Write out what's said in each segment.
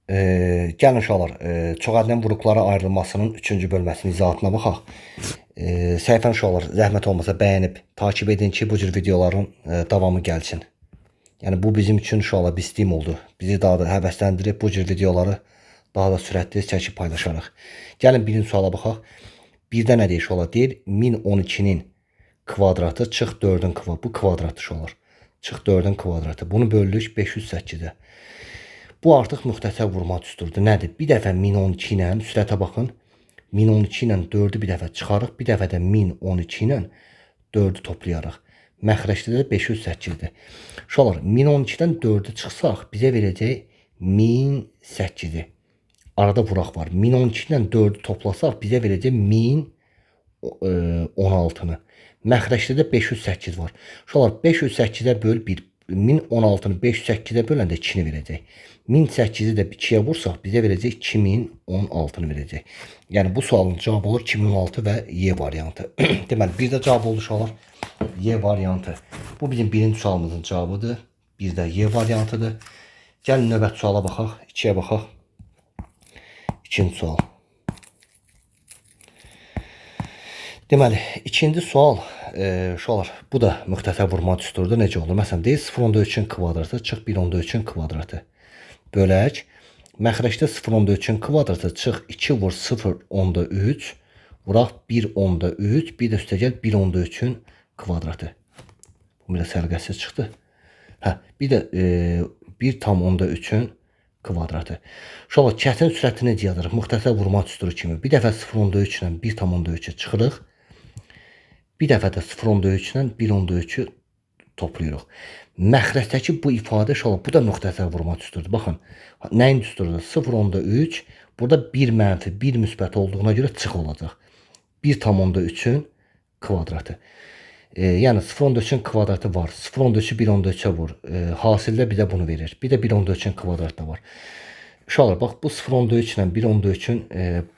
Gəlin uşaqlar, çoxəddən qruplara ayrılmasının 3-cü bölməsinin izahatına baxaq. Səhifəni uşaqlar zəhmət olmasa bəyənib takip edin ki, bu cür videoların davamı gəlsin. Yəni bu bizim üçün uşaqlar bir stimuldur. Bizi daha da həvəsləndirib bu cür videoları daha da sürətli çəkib paylaşarıq. Gəlin birinci suala baxaq. Birdə nə deyir uşaqlar? Deyir 1012-nin kvadratı çıx 4-ün kvadratı. Bu kvadratı uşaqlar. Çıx 4-ün kvadratı. Bunu bölürük 508-ə. Bu artıq müxtəsər vurma düsturudur. Nədir? Bir dəfə 1012 ilə sürətə baxın. 1012 ilə 4-ü bir dəfə çıxarıq. Bir dəfə də 1012 ilə 4-ü toplayarıq. Məxrəcdə də 508-dir. Uşaqlar, 1012-dən 4-ü çıxsaq bizə verəcək 1008-i. Arada vuraq var. 1012 ilə 4-ü toplasaq bizə verəcək 1016-nı. Məxrəcdə də 508 var. Uşaqlar, 508-ə böl 1. 1016-nı 508-ə böləndə 2-ni verəcək. 1008-i də 2-yə vursaq bizə verəcək 2016-nı verəcək. Yəni bu sualın cavabı olur 2016 və Y variantı. Deməli, bir də cavab oldu uşaqlar. Y variantı. Bu bizim birinci sualımızın cavabıdır. Bir də Y variantıdır. Gəlin növbəti suala baxaq. 2-yə baxaq. İkinci sual. Deməli, ikinci sual, uşaqlar, bu da müxtəsər vurma düsturudur. Necə olur? Məsələn, deyir 0.3-ün kvadratı çıx 1.3-ün kvadratı. Bölək. Məxrəcdə 0.3-ün kvadratı çıx 2 vur 0.3 vuraq 1.3 bir də üstəgəl 1.3-ün kvadratı. Bu biraz sərgəsiz çıxdı. Bir də 1.3-ün kvadratı. Uşaqlar, kəsin sürəti necə yazırıq? Müxtəsər vurma düsturu kimi. Bir dəfə 0.3 ilə 1.3-ə çıxırıq. Bir dəfə də 0.3 ilə 1.3-ü toplayırıq. Məxrəcdəki bu ifadə uşaqlar, bu da müxtəsər vurma düsturudur. Baxın, nəyin düsturudur? 0.3, burada 1 mənfi, 1 müsbət olduğuna görə çıx olacaq. 1.3-ün kvadratı. Yəni 0.3-ün kvadratı var. 0.3-ü 1.3-ə vur. Hasildə bizə bunu verir. Bir də 1.3-ün kvadratı da var. Uşaqlar, bax bu 0.3 ilə 1.3-ün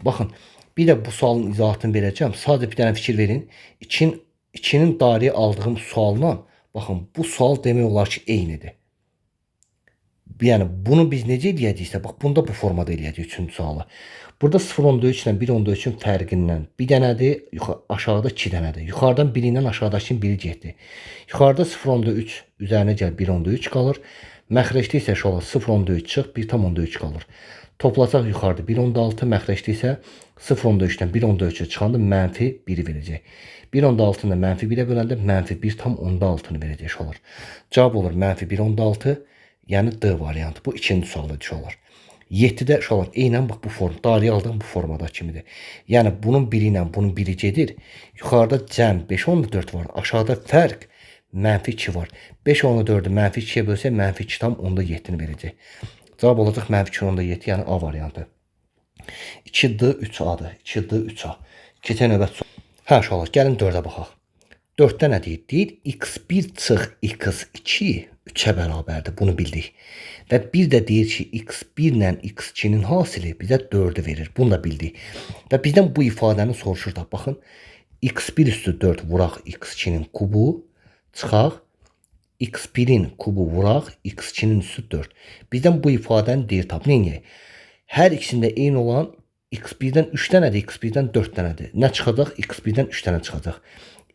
baxın, bir də bu sualın izahatını verəcəm. Sadəcə bir dənə fikir verin. 2-nin dairəyə aldığım sualla baxın, bu sual demək olar ki, eynidir. Yəni bunu biz necə eləyəcəksə, bax bunda bu formada eləyəcəyik 3-cü sualı. Burada 0.3 ilə 1.3-ün fərqindən bir dənədir, aşağıda 2 dənədir. Yuxarıdan biri ilə aşağıdakının biri getdi. Yuxarıda 0.3 üzərinə gəl 1.3 qalır. Məxrəcdə isə şola 0.3 çıx 1.3 qalır. Toplasaq yuxarıda 1.6, məxrəcdə isə 0.3-dən 1.3-ə çıxanda mənfi 1-i verəcək. 1.6-nı da mənfi 1-ə böləndə mənfi 1.6-nı verəcək şolar. Cavab olur mənfi 1.6, yəni D variantı. Bu ikinci sualda şolar. 7-də şolar eynən bu form, dairəyə aldığım bu formada kimidir. Yəni bunun biri ilə bunun biri gedir. Yuxarıda cəm 5.4 var, aşağıda fərq mənfi 2 var. 5.4-ü mənfi 2-yə bölsək mənfi 2.7-ni verəcək. Cavab olacaq mənfi 2.7, yəni A variantı. 2D3A-dır. 2D3A. Keçən növbət sual. Uşaqlar, gəlin 4-ə baxaq. 4-də nə deyir? Deyir x1 çıx x2 3-ə bərabərdir. Bunu bildik. Və bir də deyir ki, x1 ilə x2-nin hasili bizə 4-ü verir. Bunu da bildik. Və bizdən bu ifadəni soruşur da. Baxın, x1 üstü 4 vuraq x2-nin kubu çıxaq. x1-in kubu vuraq x2-nin üstü 4. Bizdən bu ifadəni deyir tap. Neyini? Hər ikisində eyni olan x1-dən 3 dənədir, x1-dən 4 dənədir. Nə çıxacaq? x1-dən 3 dənə çıxacaq.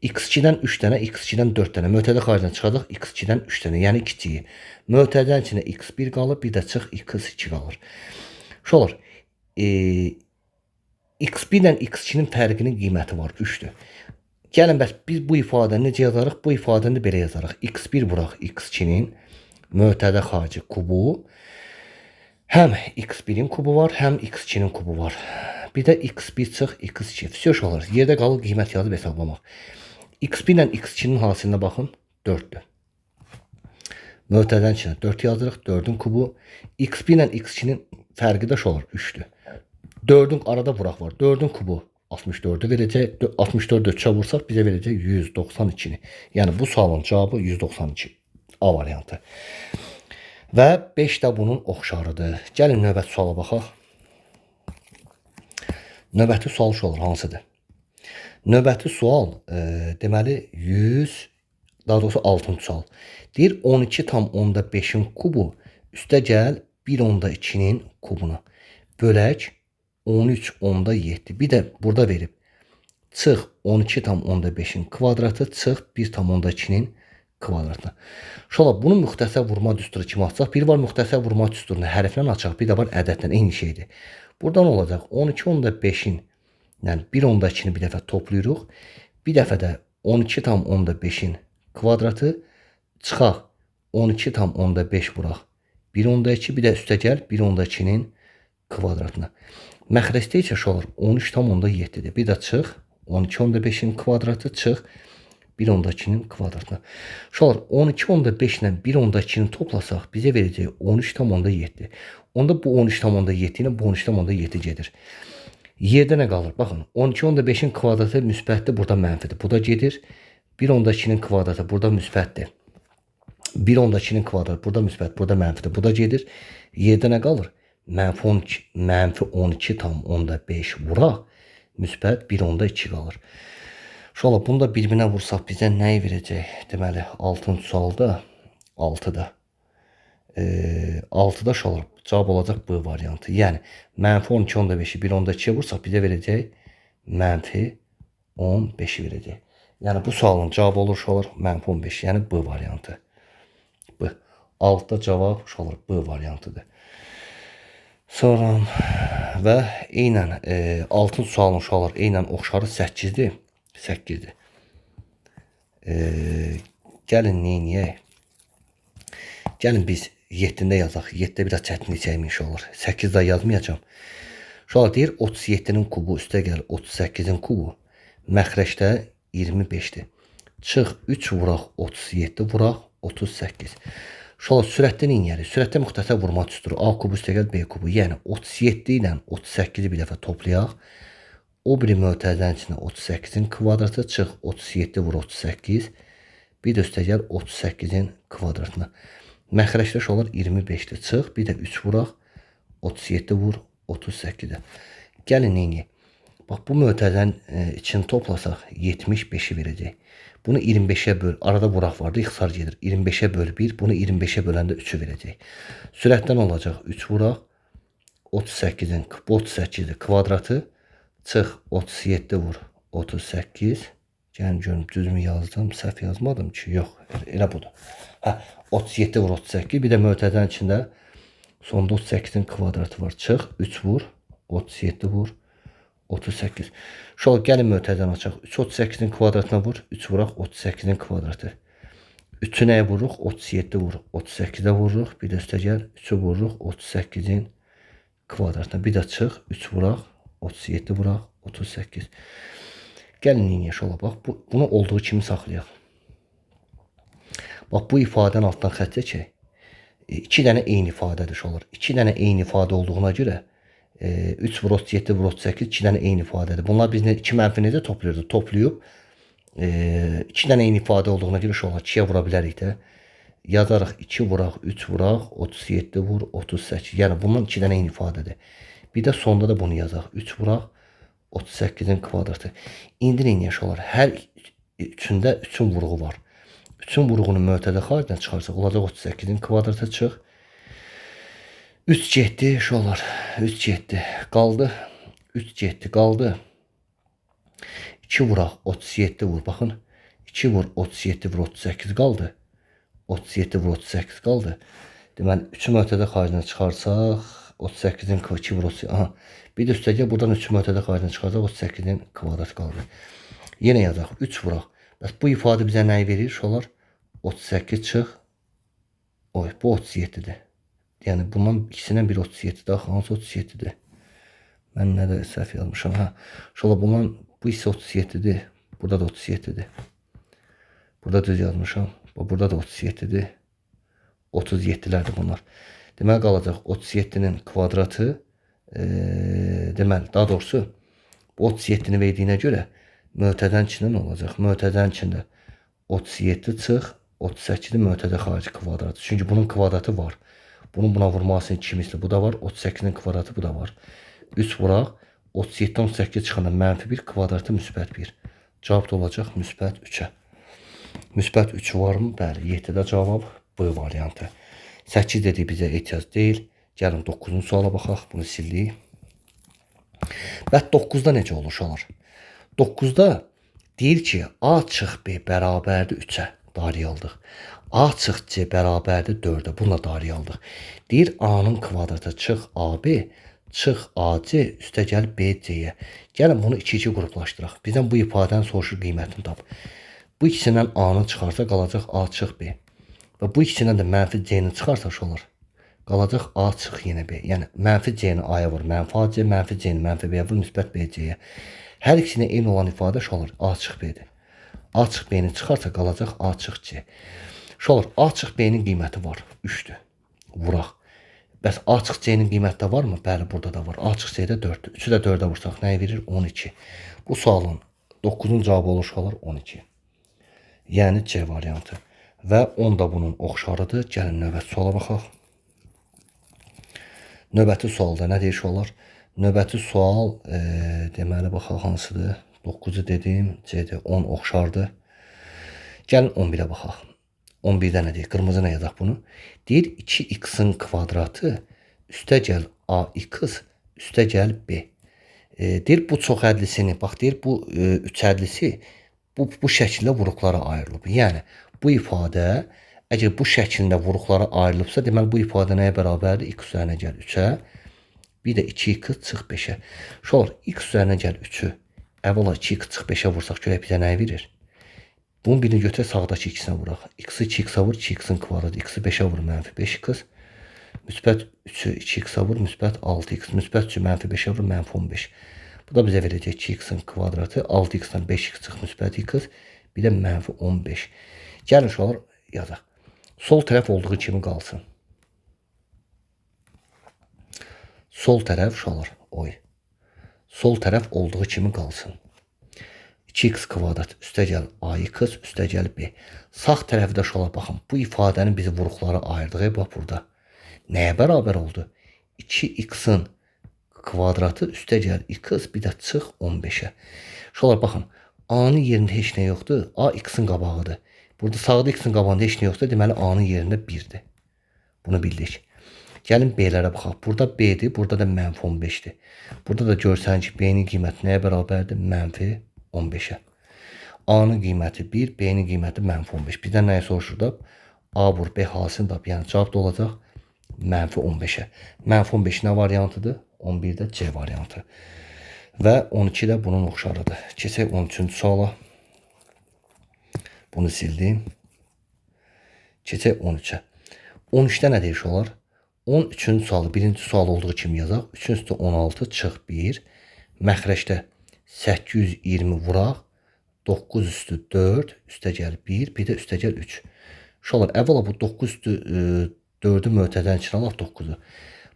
x2-dən 3 dənə, x2-dən 4 dənə. Mötədə xaricdən çıxacaq x2-dən 3 dənə, yəni kiçiyi. Mötədən içində x1 qalır, bir də çıx x2 qalır. Uşaqlar, x1 ilə x2-nin fərqinin qiyməti var, 3-dür. Gəlin bəs biz bu ifadəni necə yazarıq? Bu ifadəni də belə yazarıq. x1 vuraq x2-nin mötədə xarici kubu. Həm x1-in kubu var, həm x2-nin kubu var. Bir də x1 çıx x2. Fisiyoş olur. Yerdə qalır qiymət yazıb hesablamaq. x1 ilə x2-nin hasilinə baxın. 4-dür. Mötədən içinə 4 yazırıq. 4-ün kubu. x1 ilə x2-nin fərqi də olur. 3-dür. 4-ün arada vuraq var. 4-ün kubu 64-ü verəcək. 64-ü 3-ə vursaq bizə verəcək 192-ni. Yəni bu sualın cavabı 192. A variantı. Və 5 də bunun oxşarıdır. Gəlin növbəti suala baxaq. Növbəti sual olur hansıdır? Növbəti sual deməli 100, daha doğrusu 6-cı sual. Deyir 12,5-in kubu üstə gəl 1/2'nin kubunu bölək 13/7. Bir də burada verib çıx 12/5'in kvadratı çıx 1/2'nin kvadratına. Uşaqlar bunu müxtəsər vurma düsturu kimi açaq. Bir var müxtəsər vurma düsturunu hərflə açaq, bir də var ədədlə eyni şeydir. Buradan olacaq 12/5'in yəni 1/2'ni bir dəfə toplayırıq. Bir dəfə də 12/5'in kvadratı çıxaq 12/5 vuraq 1/2, bir də üstə gəl 1/2'nin kvadratına. Məxrəcdə isə uşaqlar 13/7'dir. Bir də çıx 12/5'in kvadratı çıx 1/2'nin kvadratına. Uşaqlar 12/5 ilə 1/2'ni toplasaq bizə verəcək 13/7. Onda bu 13/7 ilə bu 13/7 gedir. Yerdə nə qalır? Baxın 12/5'in kvadratı müsbətdir, burada mənfidir. Bu da gedir. 1/2'nin kvadratı burada müsbətdir. 1/2'nin kvadratı burada müsbət, burada mənfidir. Bu da gedir. Yerdə nə qalır? -12/5 vuraq müsbət 1/2 qalır. Uşaqlar bunu da bir-birinə vursaq bizə nəyi verəcək? Deməli 6-cı sualda 6-da. 6-da uşaqlar cavab olacaq B variantı. Yəni -12/5'i 1/2'ye vursaq bizə verəcək -15'i verəcək. Yəni bu sualın cavabı olur uşaqlar -15, yəni B variantı. B. 6'da cavab uşaqlar B variantıdır. Sonra və eynən 6-cı sualın uşaqlar eynən oxşarı 8'dir. 8'dir. Gəlin neyniyək? Gəlin biz 7'də yazaq. 7'də biraz çətinlik çəkmiş olur. 8'də yazmayacağım. Uşaqlar deyir 37'nin kubu üstə gəl 38'in kubu. Məxrəcdə 25'dir. Çıx 3 vuraq 37 vuraq 38. Uşaqlar sürətdə neyniyərik? Sürətdə müxtəsər vurma düsturu. A kubu üstə gəl B kubu. Yəni 37 ilə 38'i bir dəfə toplayaq. O biri mötərizənin içində 38'in kvadratı çıx 37 vur 38. Bir də üstə gəl 38'in kvadratına. Məxrəcdə uşaqlar 25'dir. Çıx bir də 3 vuraq 37 vur 38'də. Gəlin neyniyək? Bax bu mötərizənin içini toplasaq 75'i verəcək. Bunu 25'e böl. Arada vuraq vardı, ixtisar gedir. 25'e böl 1. Bunu 25'e böləndə 3'ü verəcək. Sürətdən olacaq 3 vuraq 38'in 38'dir kvadratı. Çıx 37 vur 38. Gəlin görüm düzmü yazdım, səhv yazmadım ki, yox, elə budur. 37 vur 38. Bir də mötərizənin içində sonda 38'in kvadratı var. Çıx 3 vur 37 vur 38. Uşaq gəlin mötərizəni açaq. 3 38'in kvadratına vur. 3 vuraq 38'in kvadratı. 3'ü nəyə vururuq? 37 vur 38'də vururuq. Bir də üstə gəl 3'ü vururuq 38'in kvadratına. Bir də çıx 3 vuraq 37 vuraq 38. Gəlin neyniyək uşaq? Bax bunu olduğu kimi saxlayaq. Bax bu ifadənin altdan xətt çəkək. 2 dənə eyni ifadədir uşaqlar. 2 dənə eyni ifadə olduğuna görə 3 vur 37 vur 38 2 dənə eyni ifadədir. Bunlar biz 2 mənfi necə toplayırdıq? Toplayıb 2 dənə eyni ifadə olduğuna görə uşaqlar 2'yə vura bilərik də. Yazarıq 2 vuraq 3 vuraq 37 vur 38. Yəni bundan 2 dənə eyni ifadədir. Bir də sonda da bunu yazaq. 3 vuraq 38'in kvadratı. İndi neyniyək uşaqlar? Hər üçündə 3'ün vurğu var. 3'ün vurğunu mötədə xaricdən çıxarsaq olacaq 38'in kvadratı çıx. 3 getdi uşaqlar. 3 getdi. Qaldı. 3 getdi. Qaldı. 2 vuraq 37 vur. Baxın. 2 vur 37 vur 38 qaldı. 37 vur 38 qaldı. Deməli 3'ü mötədə xaricdən çıxarsaq 38'in 2 vur 38. Aha. Bir də üstəgə buradan 3'ü mötədə xaricdən çıxarsaq 38'in kvadratı qaldı. Yenə yazaq. 3 vuraq. Bəs bu ifadə bizə nəyi verir uşaqlar? 38 çıx. Oy, bu 37'dir. Yəni bundan ikisindən biri 37'dir. Hansı 37'dir? Mən nədə səhv yazmışam? Uşaqlar bundan bu isə 37'dir. Burada da 37'dir. Burada düz yazmışam. Burada da 37'dir. 37'lərdir bunlar. Deməli qalacaq 37'nin kvadratı. Deməli daha doğrusu 37'ni verdiyinə görə mötədən içində nə olacaq? Mötədən içində 37 çıx 38'i mötədə xarici kvadratı. Çünki bunun kvadratı var. Bunun buna vurmasının 2 misli bu da var. 38'in kvadratı bu da var. 3 vuraq. 37'den 38 çıxanda -1 kvadratı müsbət 1. Cavab da olacaq müsbət 3'ə. Müsbət 3 varmı? Bəli. 7'də cavab B variantı. 8 dediyi bizə ehtiyac deyil. Gəlin 9-cu suala baxaq. Bunu sildik. Və 9-da necə olur uşaqlar? 9-da deyir ki, A çıx B bərabərdir 3-ə. Dairiyaldıq. A çıx C bərabərdir 4-ə. Bununla dairiyaldıq. Deyir A-nın kvadratı çıx AB çıx AC üstə gəl BC-yə. Gəlin bunu 2-2 qruplaşdıraq. Bizdən bu ifadənin soruşur qiymətini tap. Bu ikisindən A-nı çıxarsa qalacaq A çıx B. Və bu ikisindən də mənfi C-ni çıxarsa olur. Qalacaq A çıx yenə B. Yəni mənfi C-ni A-ya vur, mənfi AC, mənfi C-ni mənfi B-yə vur, müsbət BC-yə. Hər ikisinə eyni olan ifadə olur. A çıx B-dir. A çıx B-ni çıxarsa qalacaq A çıx C. Olur. A çıx B-nin qiyməti var. 3-dür. Vuraq. Bəs A çıx C-nin qiyməti də varmı? Bəli, burada da var. A çıx C-də 4-dür. 3-ü də 4-ə vursaq nəyi verir? 12. Bu sualın 9-un cavabı olur 12. Yəni C variantı. Və 10 da bunun oxşarıdır. Gəlin növbəti suala baxaq. Növbəti sualda nə deyir olar? Növbəti sual deməli baxaq hansıdır? 9-u dedim, C-də 10 oxşardır. Gəlin 11-ə baxaq. 11-də nə deyir? Qırmızı nə yazaq bunu? Deyir 2x-in kvadratı üstə gəl ax üstə gəl b. Deyir bu çoxhədlisini, bax deyir bu üçhədlisi bu şəkildə vuruqlara ayrılıb. Yəni bu ifadə əgər bu şəkildə vuruqlara ayrılıbsa, deməli bu ifadə nəyə bərabərdir? X üzərinə gəl 3-ə. Bir də 2x çıx 5-ə. Şolar x üzərinə gəl 3-ü. Əvvəla 2x çıx 5-ə vursaq görək bizə nəyi verir? Bunun birini götürək sağdakı ikisinə vuraq. X-i 2x-a vur, 2x-in kvadratı. X-i 5-ə vur, mənfi 5x. Müsbət 3-ü 2x-a vur, müsbət 6x. Müsbət 3-ü mənfi 5-ə vur, mənfi 15. Bu da bizə verəcək 2x-in kvadratı. 6x-dan 5x çıx, müsbət x. Bir də mənfi 15. Gəlin uşaqlar yazaq. Sol tərəf olduğu kimi qalsın. Sol tərəf uşaqlar, oy. Sol tərəf olduğu kimi qalsın. 2x kvadrat üstə gəl ax üstə gəl b. Sağ tərəfdə uşaqlar baxın. Bu ifadənin bizi vuruqlara ayırdığı bax burada. Nəyə bərabər oldu? 2x-in kvadratı üstə gəl x bir də çıx 15-ə. Uşaqlar baxın. A-nın yerində heç nə yoxdur. A x-in qabağıdır. Burada sağda x-in qabağında heç nə yoxdur. Deməli A-nın yerində 1-dir. Bunu bildik. Gəlin B-lərə baxaq. Burada B-dir. Burada da mənfi 15-dir. Burada da görsən ki, B-nin qiyməti nəyə bərabərdir? Mənfi 15-ə. A-nın qiyməti 1, B-nin qiyməti mənfi 15. Bizdən nəyə soruşur da? A vur, B hasını da. Yəni cavab da olacaq mənfi 15-ə. Mənfi 15 nə variantıdır? 11-də C variantı. Və 12 də bunun oxşarıdır. Keçək 13-cü suala. Bunu sildim. Keçək 13-ə. 13-də nə deyir olar? 13-cü sualı birinci sual olduğu kimi yazaq. 3-ün üstü 16 çıx 1. Məxrəcdə 820 vuraq. 9 üstü 4 üstə gəl 1. Bir də üstə gəl 3. Uşaqlar əvvəla bu 9 üstü 4-ü mötədən içinə alaq 9-u.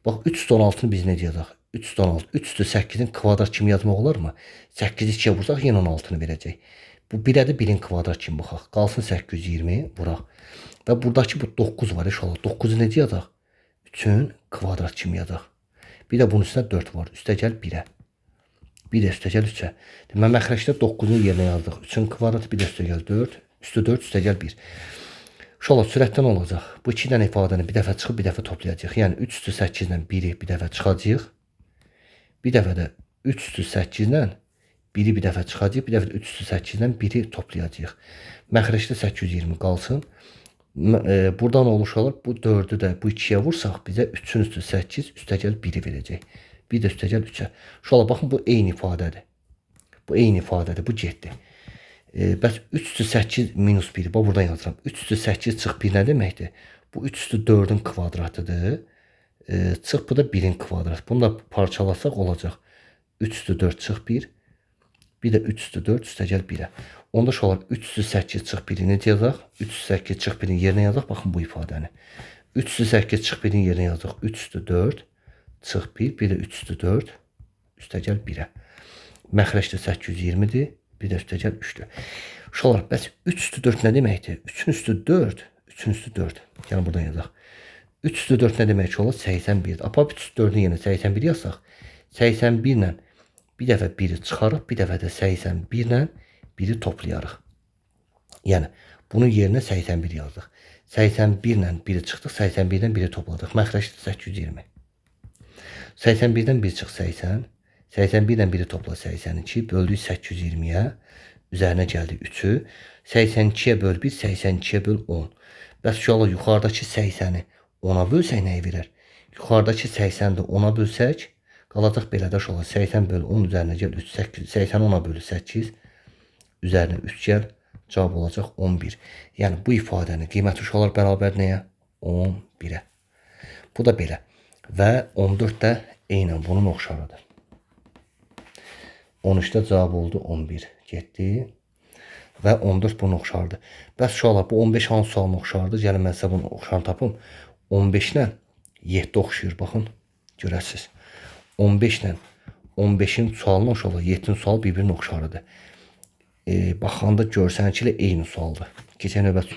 Bax 3 üstü 16-nı biz necə yazaq? 3 üstü 16. 3 üstü 8-in kvadrat kimi yazmaq olar mı? 8-i 2-yə vursaq yenə 16-nı verəcək. Bu 1-ə də 1-in kvadrat kimi baxaq. Qalsın 820 vuraq. Və buradakı bu 9 var uşaqlar. 9-u necə yazaq? 3-ün kvadrat kimi yazaq. Bir də bunun üstünə 4 var. Üstə gəl 1-ə. Bir də üstə gəl 3-ə. Deməli məxrəcdə 9-un yerinə yazdıq. 3-ün kvadratı bir də üstə gəl 4. Üstü 4 üstə gəl 1. Uşaqlar sürətdən olacaq. Bu 2 dənə ifadəni bir dəfə çıxıb bir dəfə toplayacaq. Yəni 3 üstü 8-dən 1-i bir dəfə çıxacaq. Bir dəfə də 3 üstü 8-dən 1-i bir dəfə çıxacaq. Bir dəfə də 3 üstü 8-dən 1-i toplayacaq. Məxrəcdə 820 qalsın. Buradan oluşalır. Bu 4-ü də bu 2-yə vursaq bizə 3-ün üstü 8 üstə gəl 1-i verəcək. Bir də üstə gəl 3-ə. Uşaqlar baxın bu eyni ifadədir. Bu eyni ifadədir. Bu getdi. Bəs 3 üstü 8 minus 1. Bax buradan yazıram. 3 üstü 8 çıx 1 nə deməkdir? Bu 3 üstü 4-ün kvadratıdır. Çıx bu da 1-in kvadratı. Bunu da parçalasaq olacaq. 3 üstü 4 çıx 1. Bir də 3 üstü 4 üstə gəl 1-ə. Onda uşaqlar 3 üstü 8 çıx 1-i necə yazaq? 3 üstü 8 çıx 1-in yerinə yazaq. Baxın bu ifadəni. 3 üstü 8 çıx 1-in yerinə yazaq. 3 üstü 4 çıx 1. Bir də 3 üstü 4 üstə gəl 1-ə. Məxrəcdə 820-dir. Bir də üstə gəl 3-dür. Uşaqlar bəs 3 üstü 4 nə deməkdir? 3-ün üstü 4. 3-ün üstü 4. Yəni buradan yazaq. 3 üstü 4 nə demək olur? 81. Apa 3 üstü 4-ün yerinə 81 yazsaq. 81 ilə bir dəfə 1-i çıxarıq. Bir dəfə də 81 ilə 1-i toplayarıq. Yəni bunun yerinə 81 yazdıq. 81 ilə 1-i çıxdıq. 81 ilə 1-i topladıq. Məxrəcdə 820. 81'dən 1 çıx 80. 81'dən 1'i topla 82. Böldük 820'ye. Üzerine geldi 3'ü. 82'ye böl 1, 82'ye böl 10. Bəs uşaqlar yuxarıdakı 80'i 10'a bölsək nəyi verər? Yuxarıdakı 80'i 10'a bölsək, qalacaq belə də uşaqlar 80 böl 10 üzərinə gəl 3, 80 10'a bölü 8 üzərinə 3 gəl. Cavab olacaq 11. Yəni bu ifadənin qiyməti uşaqlar bərabər nəyə? 11'ə. Bu da belə. Və 14 də eynən bunun oxşarıdır. 13'də cavab oldu 11. Getdi. Və 14 bunun oxşardır. Bəs uşaqlar bu 15 hansı sualına oxşardır? Gəlin mən sizə bunun oxşarını tapım. 15 ilə 7 oxşayır. Baxın, görəsiniz. 15 ilə 15'in sualına uşaqlar 7'in sualı bir-birinin oxşarıdır. Baxanda görsən ki, eyni sualdır. Keçən növbət.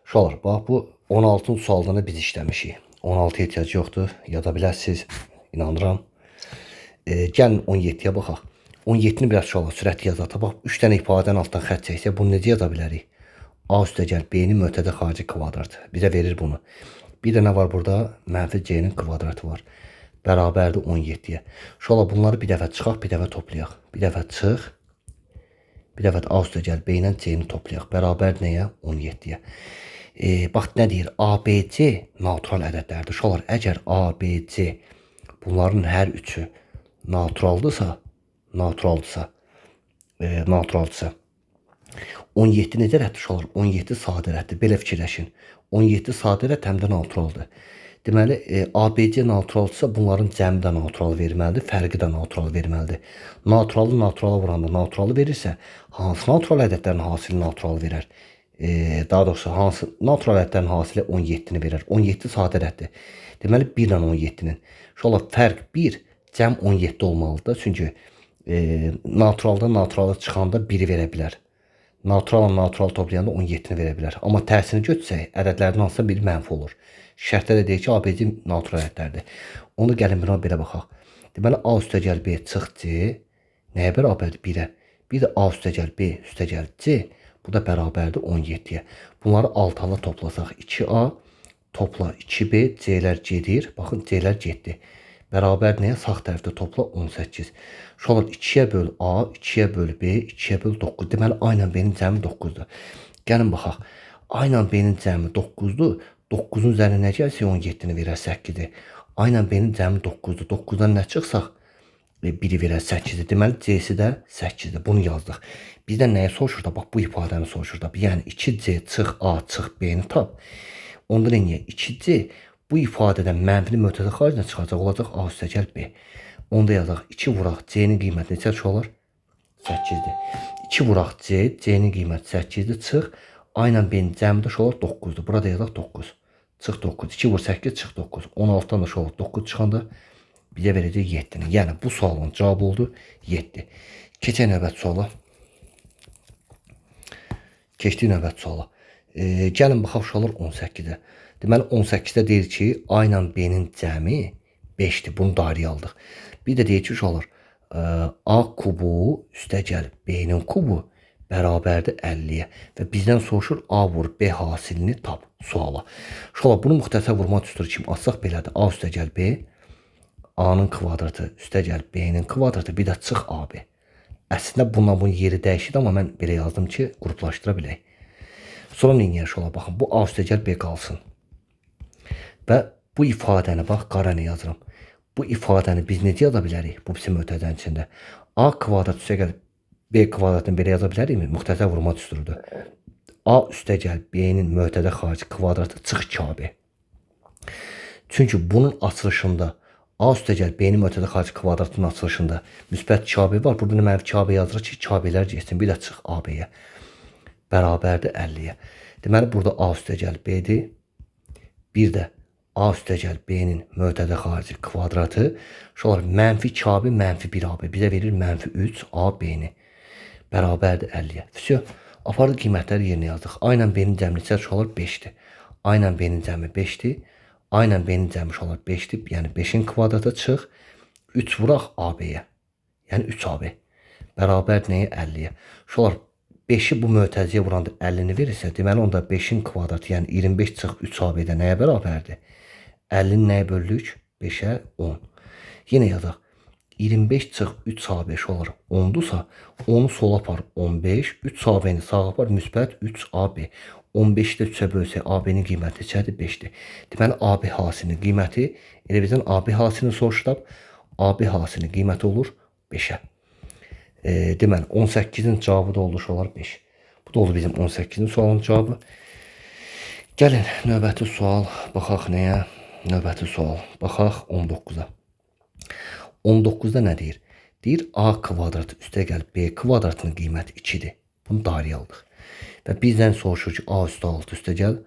Uşaqlar, bax bu 16'ın sualını biz işləmişik. 16 ehtiyac yoxdur. Yada bilərsiniz. İnanıram. Gəlin 17'yə baxaq. 17'ni biraz uşaqlar sürətli yazaq. Bax 3 dənə ifadənin altdan xətt çəksək, bunu necə yaza bilərik? A üstə gəl B-nin mötədə xarici kvadratı. Bizə verir bunu. Bir də nə var burada? Mənfi C-nin kvadratı var. Bərabərdir 17'yə. Uşaqlar bunları bir dəfə çıxaq, bir dəfə toplayaq. Bir dəfə çıx. Bir dəfə A üstə gəl B ilə C-ni toplayaq. Bərabər nəyə? 17'yə. Bax nə deyir? ABC natural ədədlərdir. Uşaqlar, əgər ABC bunların hər üçü naturaldırsa 17 necə rəddir uşaqlar? 17 sadə rəddir. Belə fikirləşin. 17 sadə rədd həm də naturaldır. Deməli, ABC naturaldırsa bunların cəmi də natural verməlidir, fərqi də natural verməlidir. Naturalı naturala vuranda naturalı verirsə, hansı natural ədədlərin hasili natural verər? Daha doğrusu hansı natural ədədlərin hasili 17'ni verər? 17 sadə rəddir. Deməli 1 ilə 17'nin. Uşaqlar, fərq 1, cəm 17 olmalıdır. Çünki naturaldan naturalı çıxanda 1'i verə bilər. Naturalla natural toplayanda 17'ni verə bilər. Amma tərsini götürsək, ədədlərdən hansısa biri mənfi olur. Şərtdə də deyək ki, ABC natural ədədlərdir. Onu gəlin buna belə baxaq. Deməli, A üstə gəl B çıx C nəyə bərabərdir? 1'ə. Bir də A üstə gəl B üstə gəl C. Bu da bərabərdir 17'yə. Bunları altalı toplasaq 2A topla 2B, C'lər gedir. Baxın, C'lər getdi. Bərabər nəyə? Sağ tərəfdə topla 18. Uşaqlar, 2'yə böl A, 2'yə böl B, 2'yə böl 9. Deməli, A ilə B-nin cəmi 9'dur. Gəlin baxaq. A ilə B-nin cəmi 9'dur. 9'un üzərinə nə gəlsə 17'ni verər 8'i. A ilə B-nin cəmi 9'dur. 9'dan nə çıxsaq 1'i verər 8'i. Deməli, C-si də 8'dir. Bunu yazdıq. Bizdən nəyə soruşur da? Bax, bu ifadəni soruşur da. Yəni, 2C çıx A çıx B-ni tap. Onda nəyə? 2C bu ifadədən mənfili mötədə xaricinə çıxacaq, olacaq A üstə gəl B. Onda yazaq 2 vuraq C-nin qiyməti neçə olar? 8'dir. 2 vuraq C, C-nin qiyməti 8'dir. Çıx. A ilə B-nin cəmi də olar 9'dur. Burada yazaq 9. Çıx 9. 2 vur 8, çıx 9. 16'dan da olar 9 çıxanda bizə verəcək 7'ni. Yəni bu sualın cavabı oldu 7. Keçək növbət suala. Keçdik növbət suala. Gəlin baxaq uşaqlar 18'ə. Deməli 18'də deyir ki, A ilə B-nin cəmi 5'dir. Bunu dairəyə aldıq. Bir də deyir ki, uşaqlar, A kubu üstə gəl B-nin kubu bərabərdir 50'yə. Və bizdən soruşur A vur B hasilini tap suala. Uşaqlar, bunu müxtəsər vurma düsturu kimi açsaq belədir. A üstə gəl B, A-nın kvadratı üstə gəl B-nin kvadratı, bir də çıx AB. Əslində bununla bunun yeri dəyişir, amma mən belə yazdım ki, qruplaşdıra bilək. Sonra nə edək uşaqlar? Baxın, bu A üstə gəl B qalsın. Və bu ifadəni, bax, qara nə yazıram. Bu ifadəni biz necə yaza bilərik? Bu bizim mötədənin içində. A kvadrat üstə gəl B kvadratını belə yaza bilərikmi? Müxtəsər vurma düsturudur. A üstə gəl B-nin mötədə xarici kvadratı çıx 2AB. Çünki bunun açılışında A üstə gəl B-nin mötədə xarici kvadratının açılışında müsbət 2AB var. Burada mənfi 2AB yazırıq ki, 2AB-lər getsin. Bir də çıx AB-yə. Bərabərdir 50'yə. Deməli, burada A üstə gəl B-dir. Bir də A üstə gəl B-nin mötədə xarici kvadratı. Şolar mənfi 2AB, mənfi 1AB. Bizə verir mənfi 3AB-ni. Bərabərdir 50'yə. Füsyo. Apardı qiymətləri yerinə yazdıq. A ilə B-nin cəmi neçə uşaqlar 5'dir. A ilə B-nin cəmi 5'dir. A ilə B-nin cəmi uşaqlar 5'dir. Yəni 5'in kvadratı çıx. 3 vuraq AB-yə. Yəni 3AB. Bərabər nəyə? 50'yə. Uşaqlar 5'i bu mötəziyə vuranda 50'ni verirsə, deməli onda 5'in kvadratı, yəni 25 çıx 3AB-də nəyə bərabərdir? 50'ni nəyə bölürük? 5'ə 10. Yenə yazaq. 25 çıx 3 A5 olur 10'dursa, 10'u sola apar 15, 3 AB-ni sağa apar müsbət 3 AB. 15-i də 3-ə bölsək AB-nin qiyməti neçədir? 5-dir. Deməli AB hasilinin qiyməti, elə bizdən AB hasilini soruşdaq. AB hasilinin qiyməti olur 5-ə. Deməli 18-in cavabı da olur olar 5. Bu da oldu bizim 18-in sualın cavabı. Gəlin növbəti sual baxaq nəyə? Növbəti sual baxaq 19-a. 19'da nə deyir? Deyir A kvadrat üstə gəl B kvadratının qiyməti 2-dir. Bunu dairəyə aldıq. Və bizdən soruşur ki, A üstə 6 üstə gəl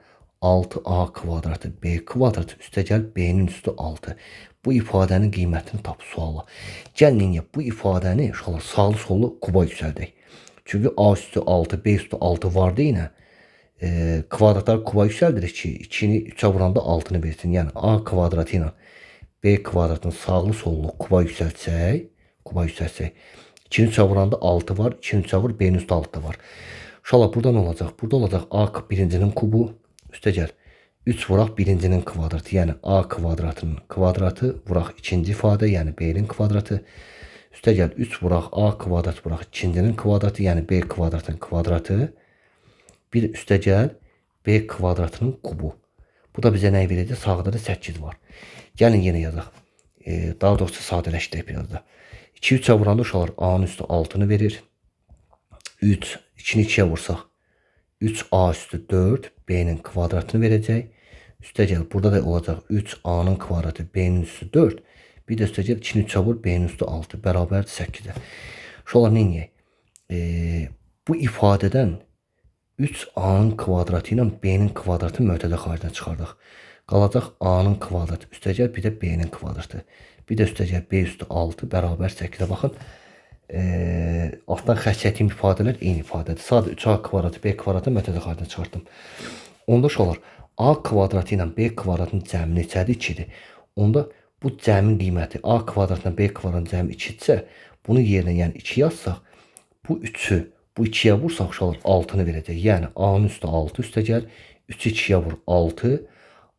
6A kvadratı B kvadratı üstə gəl B'nin üstü 6. Bu ifadənin qiymətini tap suala. Gəlin bu ifadəni sağlı sollu kuba yüksəldək. Çünki A üstü 6, B üstü 6 vardı yine. Kvadratlar kuba yüksəldirik ki, 2'ni 3'ə vuranda 6'nı versin. Yəni A kvadratı ilə B kvadratını sağlı sollu kuba yüksəltsək, 2'ni 3'ə vuranda 6 var, 2'ni 3'ə vur, B'nin üstü 6 var. Uşaqlar burada nə olacaq? Burada olacaq A birincinin kubu üstə gəl. 3 vuraq birincinin kvadratı, yəni A kvadratının kvadratı vuraq ikinci ifadə, yəni B'nin kvadratı. Üstə gəl 3 vuraq A kvadrat vuraq ikincinin kvadratı, yəni B kvadratının kvadratı. Bir üstə gəl B kvadratının kubu. Bu da bizə nə verəcək? Sağda da 8 var. Gəlin yenə yazaq. Daha doğrusu sadələşdirək biraz da. 2 3'ə vuranda uşaqlar A'nın üstü 6'nı verir. 3 2'ni 2'ye vursaq 3A üstü 4 B'nin kvadratını verəcək. Üstə gəl burada da olacaq 3A'nın kvadratı B'nin üstü 4. Bir də üstə gəl 2'ni 3'ə vur B'nin üstü 6 bərabərdir 8'ə. Uşaqlar nə edək? Bu ifadədən 3A'nın kvadratı ilə B'nin kvadratı mötədə xaricdən çıxardıq. Qalacaq A'nın kvadratı üstə gəl bir də B'nin kvadratı. Bir də üstə gəl B üstü 6 bərabər 8'ə. Baxın. Altdan xətt çəkdiyim ifadələr eyni ifadədir. Sadəcə 3A kvadratı B kvadratı mötədə xaricdən çıxartdım. Onda olar A kvadratı ilə B kvadratının cəmi neçədir? 2'dir. Onda bu cəmin qiyməti A kvadratla B kvadratının cəmi 2-dirsə, bunun yerinə yəni 2 yazsaq, bu 3'ü bu 2'yə vursaq uşaqlar 6'nı verəcək. Yəni A'nın üstü 6 üstə gəl 3'ü 2'yə vur 6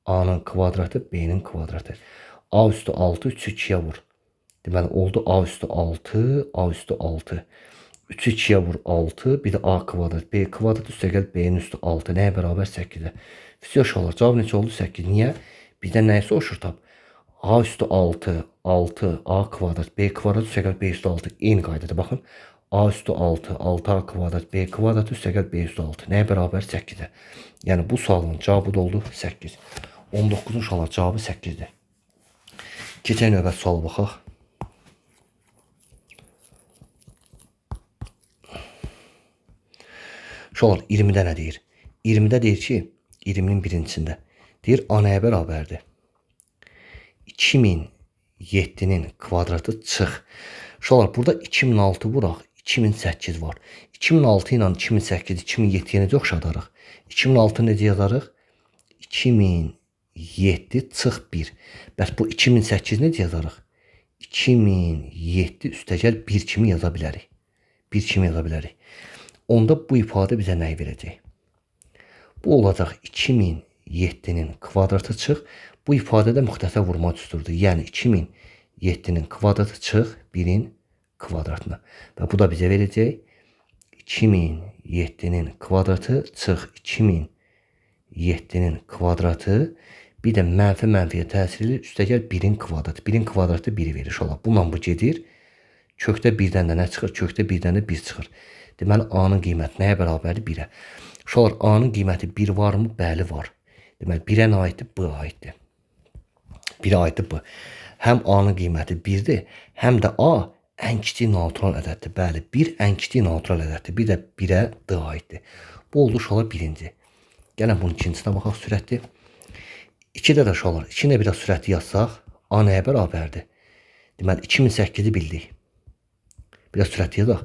A'nın kvadratı B'nin kvadratı. A üstü 6 3'ü 2'yə vur. Deməli oldu A üstü 6 A üstü 6. 3'ü 2'ye vur 6 bir de A kvadrat B kvadrat üstə gəl B'nin üstü 6 nəyə bərabər 8'ə. Fisiyoş olur. Cavab neçə oldu? 8. Niyə? Bizdən nəyi soruşur tab? A üstü 6 6 A kvadrat B kvadrat üstə gəl B üstü 6 eyni qaydada baxın. A üstü 6 6A kvadrat B kvadrat üstə gəl B üstü 6 nəyə bərabər 8'ə. Yəni bu sualın cavabı da oldu 8. 19'un uşaqlar cavabı 8'dir. Keçək növbət suala baxaq. Uşaqlar 20'də nə deyir? 20'də deyir ki, 20'nin birincisində deyir A nəyə bərabərdir? 2007'nin kvadratı çıx. Uşaqlar burada 2006 vuraq, 2008 var. 2006 ilə 2008, 2007-yə necə oxşadarıq? 2006 necə yazarıq? 2007 çıx 1. Bəs bu 2008 necə yazarıq? 2007 üstə gəl 1 kimi yaza bilərik. 1 kimi yaza bilərik. Onda bu ifadə bizə nəyi verəcək? Bu olacaq 2007'nin kvadratı çıx. Bu ifadədə müxtəsər vurma düsturudur. Yəni 2007'nin kvadratı çıx 1'in kvadratına. Və bu da bizə verəcək 2007'nin kvadratı çıx 2007'nin kvadratı bir də mənfiyə təsirli üstə gəl 1'in kvadratı. 1'in kvadratı 1'i verir. Şola. Bununla bu gedir. Kökdə 1'dən də nə çıxır? Kökdə 1'dən də 1 çıxır. Deməli A'nın qiyməti nəyə bərabərdir? 1'ə. Uşaqlar A'nın qiyməti 1 varmı? Bəli var. Deməli 1'ə nə aiddir? B aiddir. 1'ə aiddir B. Həm A'nın qiyməti 1'dir, həm də A ən kiçik natural ədəddir. Bəli, 1 ən kiçik natural ədəddir. Bir də 1'ə D aiddir. Bu oldu uşaqlar birinci. Gəlin bunun ikincisine baxaq sürətli. 2'də də uşaqlar 2-nə biraz sürətli yazsaq A nəyə bərabərdir? Deməli 2008'i bildik. Biraz sürətli yazaq.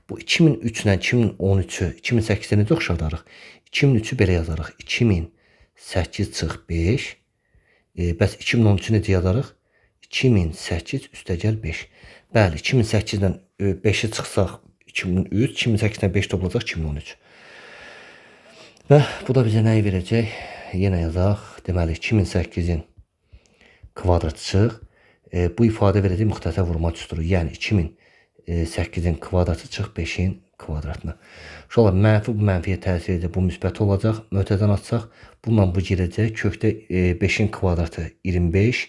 Bu 2003 ilə 2013'ü 2008'ə necə oxşadarıq? 2003'ü belə yazarıq. 2008 çıx 5. Bəs 2013'ü necə yazarıq? 2008 üstə gəl 5. Bəli, 2008-dən 5'i çıxsaq 2003, 2008-dən 5 toplasaq 2013. Və bu da bizə nəyi verəcək? Yenə yazaq. Deməli 2008'in kvadratı çıx Bu ifadə verəcək müxtəsər vurma düsturu. Yəni 2008-in kvadratı çıx 5-in kvadratına. Uşaqlar, mənfi bu mənfiyə təsir edəcək. Bu müsbət olacaq. Mötədən açsaq, bununla bu girəcək. Kökdə 5-in kvadratı 25.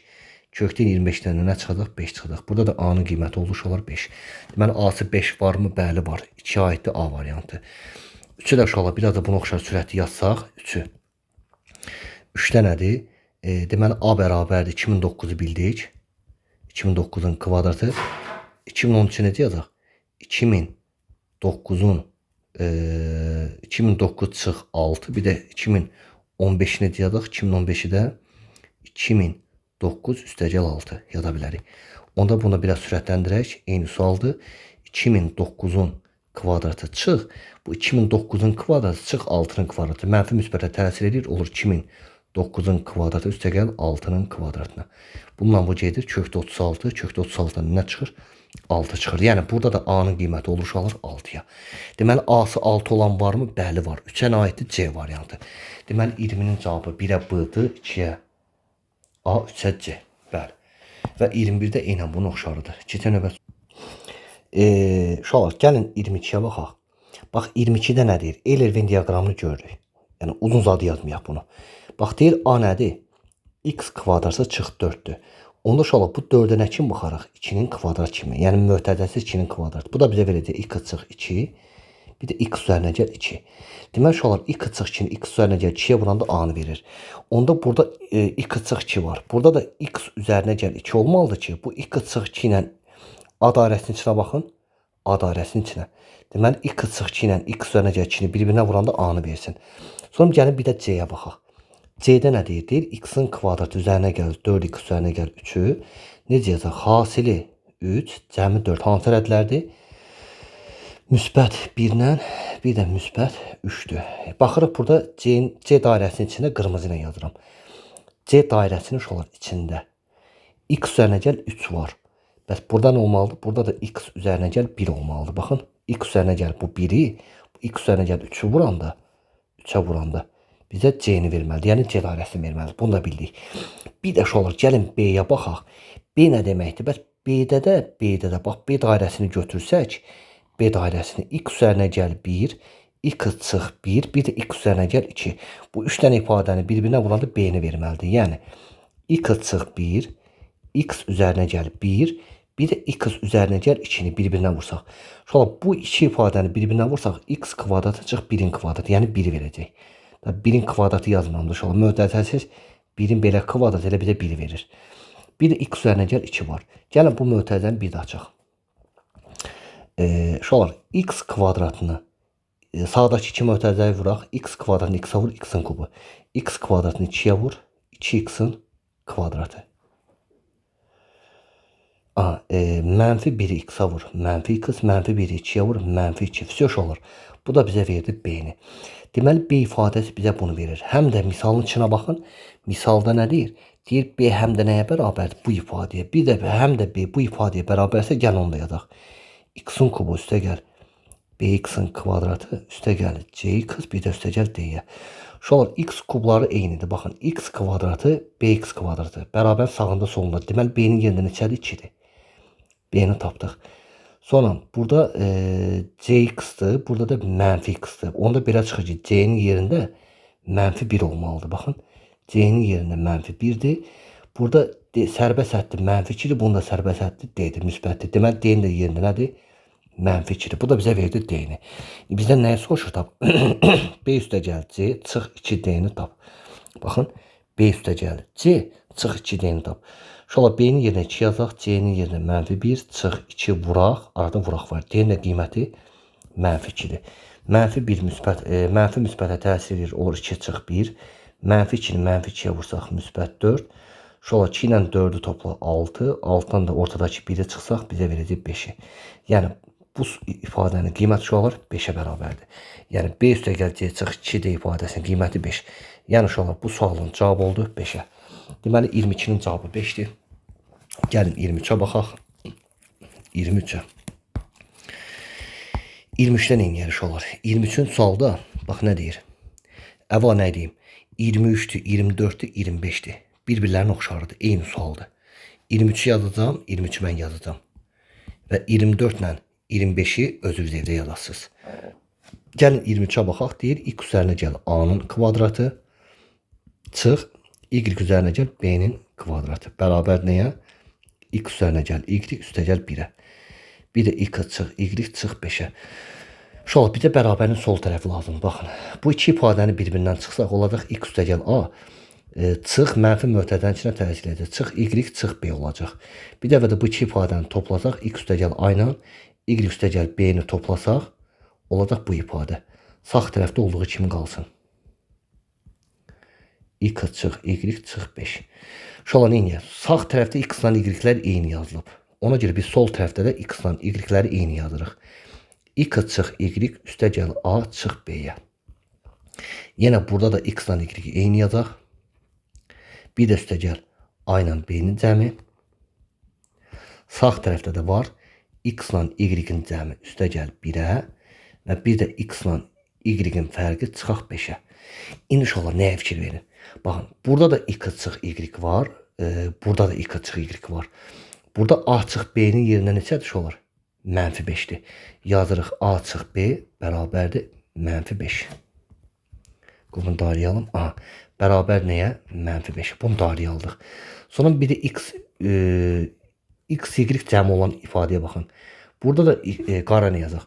Kökdən 25-dən nə çıxacaq? 5 çıxacaq. Burada da A-nın qiyməti olur uşaqlar 5. Deməli, A-sı 5 varmı? Bəli, var. 2 aiddir A variantı. 3-ü də uşaqlar, biraz da buna oxşar sürətli yazsaq, 3-ü. 3-də nədir? Deməli, A bərabərdir. 2009-u bildik. 2009-un kvadratı. 2013-ü necə yazaq? 2009-un 2009 çıx 6. Bir də 2015-i necə yazaq? 2015-i də 2009 üstəgəl 6 yaza bilərik. Onda bunu biraz sürətləndirək. Eyni sualdır. 2009-un kvadratı çıx. Bu 2009-un kvadratı çıx 6-nın kvadratı. Mənfi müsbətə təsir edir. Olur 2009-un kvadratı üstəgəl 6-nın kvadratına. Bununla bu gedir. Kökdə 36. Kökdə 36-dan nə çıxır? 6 çıxır. Yəni burada da A-nın qiyməti olur uşaqlar 6-ya. Deməli A-sı 6 olan varmı? Bəli, var. 3-ə nə aiddir? C variantı. Deməli 20-nin cavabı 1-ə B-dir, 2-yə A, 3-ə C. Bəli. Və 21-də eynən bunun oxşarıdır. Keçən növbət. Uşaqlar, gəlin 22-yə baxaq. Bax 22-də nə deyir? Euler-Venn diaqramını görürük. Yəni uzun zadı yazmayaq bunu. Bax deyir A nədir? X kvadratı çıx 4-dür. Onda uşaqlar, bu 4-ə nə kimi baxaraq? 2-nin kvadrat kimi. Yəni mötəzəsiz 2-nin kvadratı. Bu da bizə verəcək x çıx 2. Bir də x üzərinə gəl 2. Deməli uşaqlar, x çıx 2-ni x üzərinə gəl 2-yə vuranda A-nı verir. Onda burada x çıx 2 var. Burada da x üzərinə gəl 2 olmalıdır ki, bu x çıx 2 ilə A dairəsinin içinə baxın. A dairəsinin içinə. Deməli x çıx 2 ilə x üzərinə gəl 2-ni bir-birinə vuranda A-nı versin. Sonra gəlin bir də C-yə baxaq. C-də nə deyir? Deyir x-in kvadratı üzərinə gəl 4x üzərinə gəl 3-ü. Necə yazaq? Hasili 3, cəmi 4. Hansı ədədlərdir? Müsbət 1-lə, bir də müsbət 3-dür. Baxırıq burada C dairəsinin içində qırmızı ilə yazıram. C dairəsinin uşaqlar içində x üzərinə gəl 3 var. Bəs burada nə olmalıdır? Burada da x üzərinə gəl 1 olmalıdır. Baxın, x üzərinə gəl bu 1-i, x üzərinə gəl 3-ü vuranda, 3-ə vuranda bizə C-ni verməlidir. Yəni C dairəsini verməlidir. Bunu da bildik. Bir də uşaqlar, gəlin B-yə baxaq. B nə deməkdir? Bəs B-də də bax B dairəsini götürsək, B dairəsini x üzərinə gəl 1, x çıx 1, bir də x üzərinə gəl 2. Bu 3 dənə ifadəni bir-birinə vuranda B-ni verməlidir. Yəni x çıx 1, x üzərinə gəl 1, bir də x üzərinə gəl 2-ni bir-birinə vursaq. Uşaqlar, bu iki ifadəni bir-birinə vursaq, x kvadratı çıx 1-in kvadratı, yəni 1 verəcək. 1-in kvadratı yazmamdır uşaqlar. Mötəzəsiz 1-in belə kvadratı elə bizə 1 verir. Bir də x üzərinə gəl 2 var. Gəlin bu mötəzəni bir də açaq. Uşaqlar, x kvadratını sağdakı 2 mötəzəyi vuraq. X kvadratını x-a vur, x-in kubu. X kvadratını 2-yə vur, 2x-in kvadratı. Mənfi 1-i x-a vur, mənfi x, mənfi 1-i 2-yə vur, mənfi 2. Fisiyoş olur. Bu da bizə verdi B-ni. Deməli, B ifadəsi bizə bunu verir. Həm də misalın içinə baxın. Misalda nə deyir? Deyir, B həm də nəyə bərabərdir? Bu ifadəyə. Bir də həm də B bu ifadəyə bərabərsə, gəl onu da yazaq. X-in kubu üstə gəl. BX-in kvadratı üstə gəl. CX, bir də üstə gəl D-yə. Uşaqlar, X kubları eynidir. Baxın, X kvadratı, BX kvadratı. Bərabər sağında solunda. Deməli, B-nin yerində neçədir? 2-dir. B-ni tapdıq. Sonra burada CX-dir, burada da mənfi X-dir. Onda belə çıxır ki, C-nin yerində mənfi 1 olmalıdır. Baxın, C-nin yerində mənfi 1-dir. Burada sərbəst həddir mənfi 2-dir, bunda sərbəst həddir D-dir, müsbətdir. Deməli, D-nin də yerində nədir? Mənfi 2-dir. Bu da bizə verdi D-ni. Bizdən nəyə soruşur? Tap. B üstə gəl C, çıx 2 D-ni tap. Baxın, B üstə gəl C, çıx 2 D-ni tap. Uşaqlar, B-nin yerinə 2 yazaq, C-nin yerinə mənfi 1, çıx 2 vuraq, aradan vuraq var. D-nin də qiyməti mənfi 2-dir. Mənfi 1 müsbət, mənfi müsbətə təsir edir, olur 2 çıx 1. Mənfi 2-ni mənfi 2-yə vursaq, müsbət 4. Uşaqlar, 2 ilə 4-ü topla 6, 6-dan da ortadakı 1-i çıxsaq, bizə verəcək 5-i. Yəni, bu ifadənin qiyməti uşaqlar 5-ə bərabərdir. Yəni, B üstə gəl C çıx 2D ifadəsinin qiyməti 5. Yəni, uşaqlar, bu sualın cavabı oldu 5-ə. Deməli, 22-nin cavabı 5-dir. Gəlin 23-ə baxaq. 23-ə. 23-dən neyniyər uşaqlar? 23-ün sualda, bax nə deyir? Əvva nə deyim? 23-dür, 24-dür, 25-dir. Bir-birlərinin oxşarıdır, eyni sualdır. 23 yazacağım, 23 mən yazacağım. Və 24 ilə 25-i özünüz evdə yazasınız. Gəlin 23-ə baxaq. Deyir, x üzərinə gəl a-nın kvadratı, çıx, y üzərinə gəl b-nin kvadratı. Bərabər nəyə? X üzərinə gəl y, üstə gəl 1-ə. Bir də x çıx, y çıx 5-ə. Şöyle bir də bərabərin sol tərəfi lazım. Baxın, bu iki ifadəni bir-birindən çıxsaq olacaq x üstə gəl a, çıx mənfi mötədənin içinə təsir edəcək. Çıx y, çıx b olacaq. Bir dəfə də bu iki ifadəni toplasaq, x üstə gəl a ilə y üstə gəl b-ni toplasaq, olacaq bu ifadə. Sağ tərəfdə olduğu kimi qalsın. X çıx y çıx 5. Şöyle neyini? Sağ tərəfdə x ilə y-lər eyni yazılıb. Ona görə biz sol tərəfdə də x ilə y-ləri eyni yazırıq. X çıx y üstə gəl a çıx b-yə. Yenə burada da x ilə y eyni yazaq. Bir də üstə gəl a ilə b-nin cəmi. Sağ tərəfdə də var x ilə y-in cəmi üstə gəl 1-ə və bir də x ilə y-in fərqi çıxaq 5-ə. İndi uşaqlar nəyə fikir verin? Baxın, burada da x çıx y var, burada da x çıx y var. Burada a çıx b-nin yerinə neçədir uşaqlar? Mənfi 5'dir. Yazırıq a çıx b bərabərdir mənfi 5. Bunu darayalım. A bərabər nəyə? Mənfi 5. Bunu darayaldıq. Sonra bir də x y cəmi olan ifadəyə baxın. Burada da qara nə yazaq?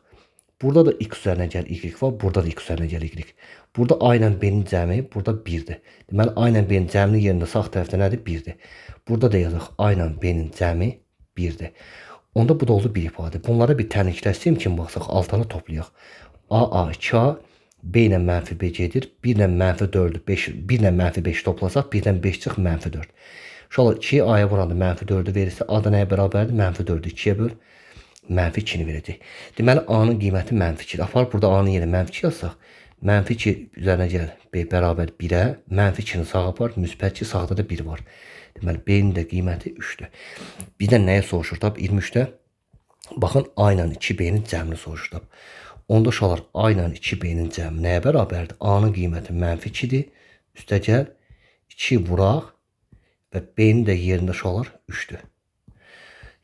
Burada da x üzərinə gəl y var, burada da x üzərinə gəl y. Burada a ilə b-nin cəmi, burada 1'dir. Deməli a ilə b-nin cəminin yerində sağ tərəfdə nədir? 1'dir. Burada da yazaq a ilə b-nin cəmi 1'dir. Onda bu da oldu bir ifadə. Bunlara bir tənlikləşsəm kimi baxsaq altına toplayaq. A 2a, b ilə mənfi b gedir. 1 ilə mənfi 4'ü 5, 1 ilə mənfi 5 toplasaq 1-dən 5 çıx mənfi 4. Şöyle 2'yi a'ya vuranda mənfi 4'ü verirsə a da nəyə bərabərdir? Mənfi 4'ü 2'yə böl. Mənfi 2'ni verəcək. Deməli a-nın qiyməti mənfi 2'dir. Apar burada a-nın yerinə mənfi 2 yazsaq, mənfi 2 üzərinə gəl b bərabər 1'ə, mənfi 2'ni sağa apar, müsbət 2 sağda da 1 var. Deməli b-nin də qiyməti 3'dür. Bizdən nəyə soruşur? Tab 23'də baxın a ilə 2b-nin cəmini soruşur. Tab. Onda uşaqlar a ilə 2b-nin cəmi nəyə bərabərdir? A-nın qiyməti mənfi 2'dir. Üstə gəl 2 vuraq və b-nin də yerində uşaqlar 3'dür.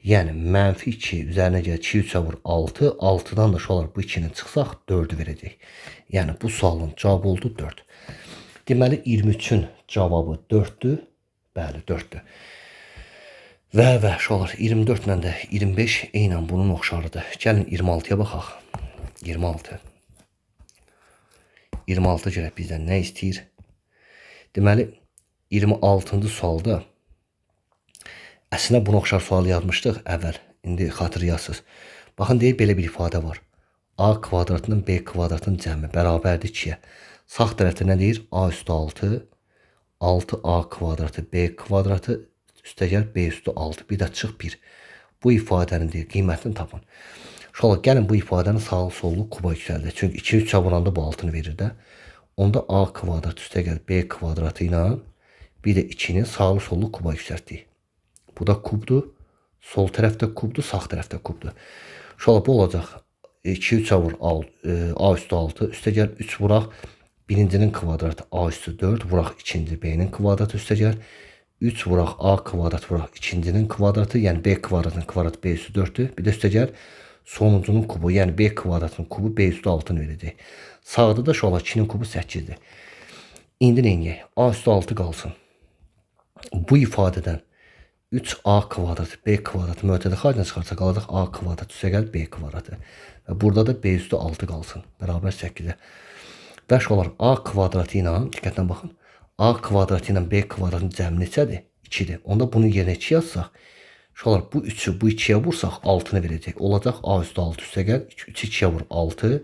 Yəni mənfi 2 üzərinə gəl 2 3'ə vur 6. 6'dan da uşaqlar bu 2'ni çıxsaq 4'ü verəcək. Yəni bu sualın cavabı oldu 4. Deməli 23'ün cavabı 4'dür. Bəli 4'dür. Və uşaqlar 24 ilə də 25 eynən bunun oxşarıdır. Gəlin 26'ya baxaq. 26. 26 görə bizdən nə istəyir? Deməli 26-cı sualda əslində buna oxşar sual yazmışdıq əvvəl. İndi xatırlayasınız. Baxın deyir belə bir ifadə var. A kvadratının b kvadratının cəmi bərabərdir 2'yə. Sağ tərəfdə nə deyir? A üstü 6, 6a kvadratı b kvadratı üstə gəl b üstü 6. Bir də çıx 1. Bu ifadənin deyir qiymətini tapın. Şöyle gəlin bu ifadəni sağlı sollu kuba yüksəldir. Çünki 2 3 vuranda bu 6'nı verir də. Onda a kvadrat üstə gəl b kvadratı ilə bir də 2'ni sağlı sollu kuba yüksəltdik. Bu da kubdur. Sol tərəfdə kubdur, sağ tərəfdə kubdur. Şöyle bu olacaq. 2 3 vur a üstü 6 üstə gəl 3 vuraq. Birincinin kvadratı a üstü 4 vuraq ikinci b'nin kvadratı üstə gəl. 3 vuraq a kvadrat vuraq ikincinin kvadratı, yəni b kvadratının kvadratı b üstü 4'dür. Bir də üstə gəl sonuncunun kubu, yəni b kvadratının kubu b üstü 6'nı verəcək. Sağda da şöyle 2'nin kubu 8'dir. İndi neyini? A üstü 6 qalsın. Bu ifadədən 3a kvadrat b kvadratı mötədə xaricdən çıxarsa qalacaq a kvadrat üstə gəl b kvadratı. Və burada da b üstü 6 qalsın. Bərabər 8'ə. Və şolar a kvadratı ilə, diqqətlə baxın. A kvadratı ilə b kvadratının cəmi neçədir? 2'dir. Onda bunun yerinə 2 yazsaq, şolar bu 3'ü bu 2'yə vursaq 6'nı verəcək. Olacaq a üstü 6 üstə gəl 3 2'yə vur 6.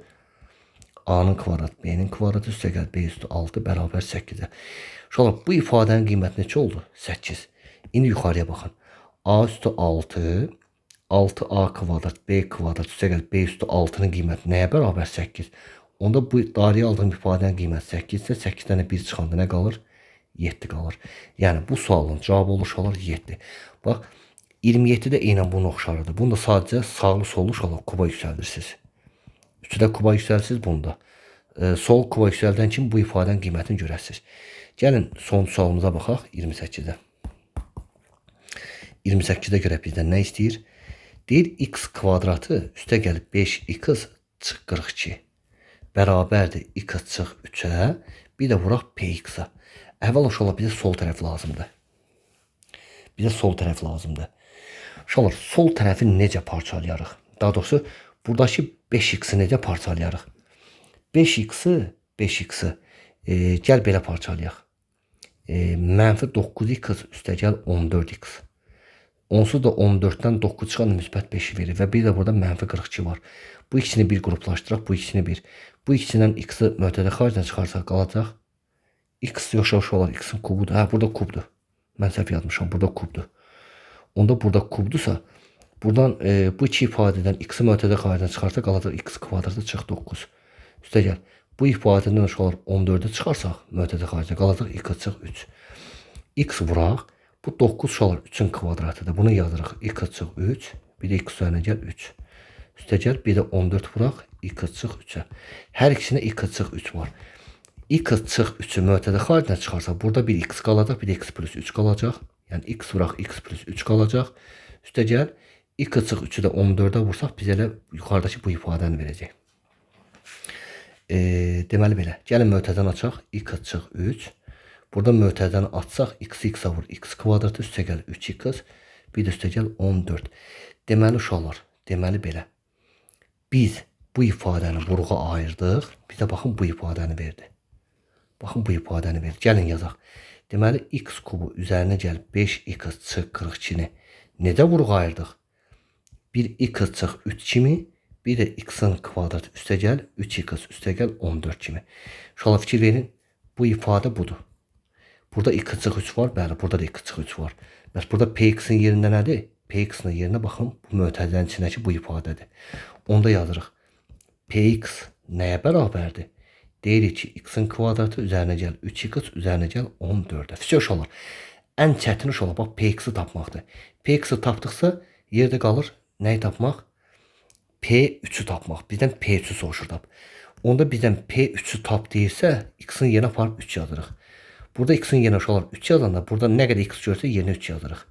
A-nın kvadratı b-nin kvadratı üstə gəl b üstü 6 bərabər 8'ə. Şolar bu ifadənin qiyməti neçə oldu? 8. İndi yuxarıya baxın. A üstü 6, 6a kvadrat b kvadrat üstə gəl b üstü 6'nın qiyməti nəyə bərabər 8? Onda bu darıya aldığım ifadənin qiyməti 8 isə 8'dən 1 çıxanda nə qalır? 7 qalır. Yəni bu sualın cavabı oluşalar 7. Bax 27 də eynən bunun oxşarıdır. Bunu da sadəcə sağlı sollu şolar kuba yüksəldirsiniz. Üstüdə kuba yüksəlsiz bunda. Sol kuba yüksəldən kimi bu ifadənin qiymətini görəsiniz. Gəlin son sualımıza baxaq 28-də. 28-də görə bizdən nə istəyir? Deyir x kvadratı üstə gəlib 5x çıx 42 bərabərdir x çıx 3-ə, bir də vuraq px-a. Əvvəl uşaqlar bizə sol tərəf lazımdır. Bizə sol tərəf lazımdır. Uşaqlar sol tərəfi necə parçalayarıq? Daha doğrusu buradakı 5x-i necə parçalayarıq? 5x-i gəl belə parçalayaq. Mənfi 9x üstəgəl 14x. Onsuz da 14-dən 9 çıxan müsbət 5 verir və bir də burada mənfi 42 var. Bu ikisini bir qruplaşdıraq, bu ikisini bir. Bu ikisindən x-i mötədə xaricdən çıxarsaq qalacaq. X yox olar, x-in kubudur. Hə, burada kubdur. Mən səhv yazmışam, burada kubdur. Onda burada kubdursa, buradan bu iki ifadədən x-i mötədə xaricdən çıxarsaq qalacaq x kvadratı çıx 9. Üstəgəl bu ifadədən uşaqlar 14-ə çıxarsaq mötədə xaricdən qalacaq x çıx 3. X vuraq. Bu 9 uşaqlar 3-ün kvadratıdır. Bunu yazırıq. X çıx 3. Bir də x üzərinə gəl 3. Üstəgəl bir də 14 vuraq. X çıx 3-ə. Hər ikisində x çıx 3 var. X çıx 3-ü mötədə xaricdən çıxarsaq burada bir x qalacaq. Bir də x plus 3 qalacaq. Yəni x vuraq x plus 3 qalacaq. Üstəgəl x çıx 3-ü də 14-ə vursaq biz elə yuxarıdakı bu ifadəni verəcək. Deməli belə. Gəlin mötədən açaq. X çıx 3. Burada mötədən açsaq x vur x kvadratı üstəgəl 3x, bir də üstəgəl 14. Deməli uşaqlar, deməli belə. Biz bu ifadəni vuruğa ayırdıq. Bizə baxın bu ifadəni verdi. Baxın bu ifadəni verdi. Gəlin yazaq. Deməli x kubu üzərinə gəlib 5x çıx 42-ni necə vuruğa ayırdıq? Bir x çıx 3 kimi, bir də x-in kvadratı üstəgəl 3x üstəgəl 14 kimi. Uşaqlar fikir verin, bu ifadə budur. Burada x çıx 3 var, bəli, burada da x çıx 3 var. Bəs burada px-in yerində nədir? Px-in yerinə baxın, bu mötərizənin içindəki bu ifadədir. Onda yazırıq. Px nəyə bərabərdir? Deyirik ki, x-in kvadratı üzərinə gəl 3x üzərinə gəl 14-ə. Fisiyo uşaqlar. Ən çətin uşaqlar bax px-i tapmaqdır. Px-i tapdıqsa yerdə qalır nəyi tapmaq? P3-ü tapmaq. Bizdən P3-ü soruşur tap. Onda bizdən P3-ü tap deyirsə, x-in yerinə aparıb 3 yazırıq. Burada x-in yerinə uşaqlar 3 yazanda burada nə qədər x görsə yerinə 3 yazırıq.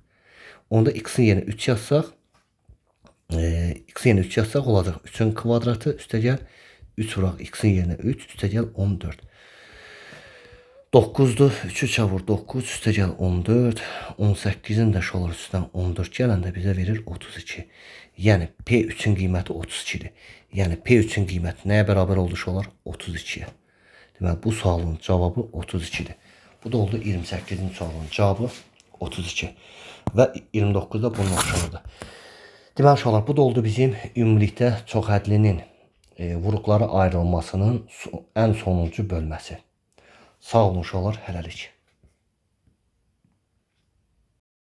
Onda x-in yerinə 3 yazsaq, x-in yerinə 3 yazsaq olacaq 3-ün kvadratı üstəgəl 3 vuraq x-in yerinə 3 üstəgəl 14. 9-dur, 3-ü çavur 9 üstəgəl 14. 18-in də uşaqlar üstdən 14 gələndə bizə verir 32. Yəni P3-ün qiyməti 32-dir. Yəni P3-ün qiyməti nəyə bərabər oldu uşaqlar? 32-yə. Deməli bu sualın cavabı 32-dir. Bu da oldu 28-ci sualın cavabı 32 və 29-da bunun aşağıdır. Deməli uşaqlar, bu da oldu bizim ümumilikdə çoxhədlinin vuruqları ayrılmasının ən sonuncu bölməsi. Sağ olun uşaqlar, hələlik.